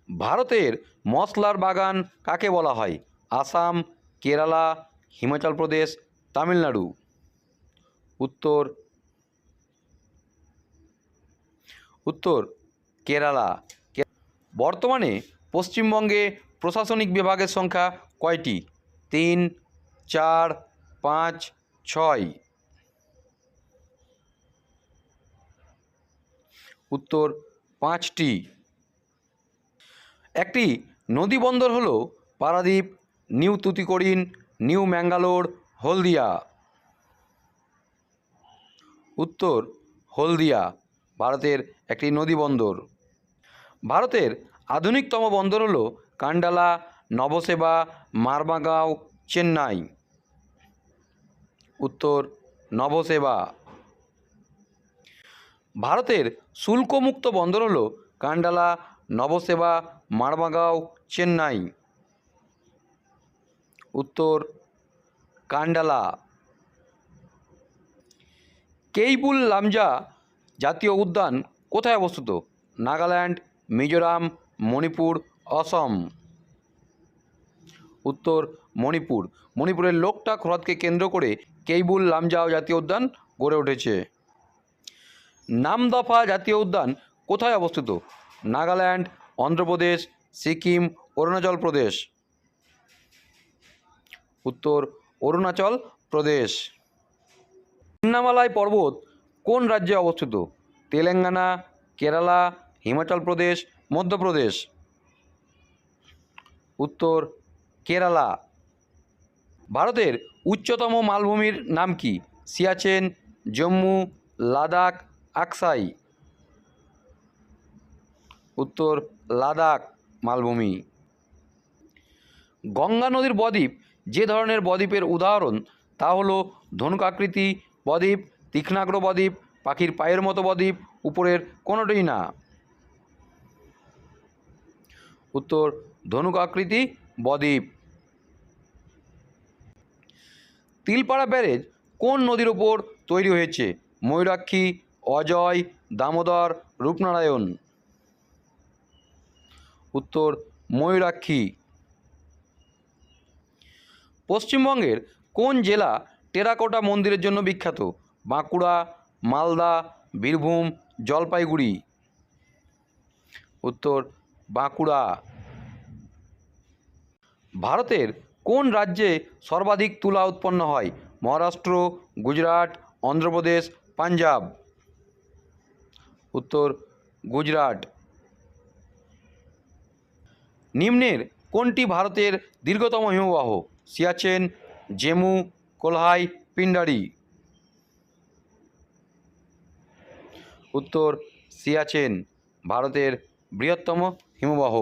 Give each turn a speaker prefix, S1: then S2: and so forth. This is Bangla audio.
S1: ভারতের মশলার বাগান কাকে বলা হয়? আসাম, কেরালা, হিমাচল প্রদেশ, তামিলনাড়ু। উত্তর উত্তর কেরালা। বর্তমানে পশ্চিমবঙ্গে প্রশাসনিক বিভাগের সংখ্যা কয়টি? 3, 4, 5, 6। উত্তর 5টি। একটি নদী বন্দর হল পারাদ্বীপ, নিউ তুতিকোরিন, নিউ ম্যাঙ্গালোর, হলদিয়া। উত্তর হলদিয়া ভারতের একটি নদী বন্দর। ভারতের আধুনিকতম বন্দর হল কান্ডালা, নবসেবা, মারমাগাঁও, চেন্নাই। উত্তর নবসেবা। ভারতের শুল্কমুক্ত বন্দর হল কান্ডালা, নবসেবা, মারমাগাঁও, চেন্নাই। উত্তর কান্ডালা। কেইবুল লামজা জাতীয় উদ্যান কোথায় অবস্থিত? নাগাল্যান্ড, মিজোরাম, মণিপুর, অসম। উত্তর মণিপুর। মণিপুরের লোকটাক হ্রদকে কেন্দ্র করে কেইবুল লামজাও জাতীয় উদ্যান গড়ে উঠেছে। নামদফা জাতীয় উদ্যান কোথায় অবস্থিত? নাগাল্যান্ড, অন্ধ্রপ্রদেশ, সিকিম, অরুণাচল প্রদেশ। উত্তর অরুণাচল প্রদেশ। চিন্নামালাই পর্বত কোন রাজ্যে অবস্থিত? তেলেঙ্গানা, কেরালা, হিমাচল প্রদেশ, মধ্যপ্রদেশ। উত্তর কেরালা। ভারতের উচ্চতম মালভূমির নাম কি? সিয়াচেন, জম্মু, লাদাখ, আকসাই। উত্তর লাদাখ মালভূমি। গঙ্গা নদীর বদ্বীপ যে ধরনের বদ্বীপের উদাহরণ তা হলো ধনুকাকৃতি বদ্বীপ, তীক্ষ্ণাগ্র বদ্বীপ, পাখির পায়ের মতো বদ্বীপ, উপরের কোনোটিই না। উত্তর ধনুকাকৃতি বদ্বীপ। তিলপাড়া ব্যারেজ কোন নদীর ওপর তৈরি হয়েছে? ময়ূরাক্ষী, অজয়, দামোদর, রূপনারায়ণ। উত্তর ময়ূরাক্ষী। পশ্চিমবঙ্গের কোন জেলা টেরাকোটা মন্দিরের জন্য বিখ্যাত? বাঁকুড়া, মালদা, বীরভূম, জলপাইগুড়ি। উত্তর বাঁকুড়া। ভারতের কোন রাজ্যে সর্বাধিক তুলা উৎপন্ন হয়? মহারাষ্ট্র, গুজরাট, অন্ধ্রপ্রদেশ, পাঞ্জাব। উত্তর গুজরাট। নিম্নের কোনটি ভারতের দীর্ঘতম হিমবাহ? সিয়াচেন, জেমু, কোলহাই, পিন্ডারি। উত্তর সিয়াচেন ভারতের বৃহত্তম হিমবাহ।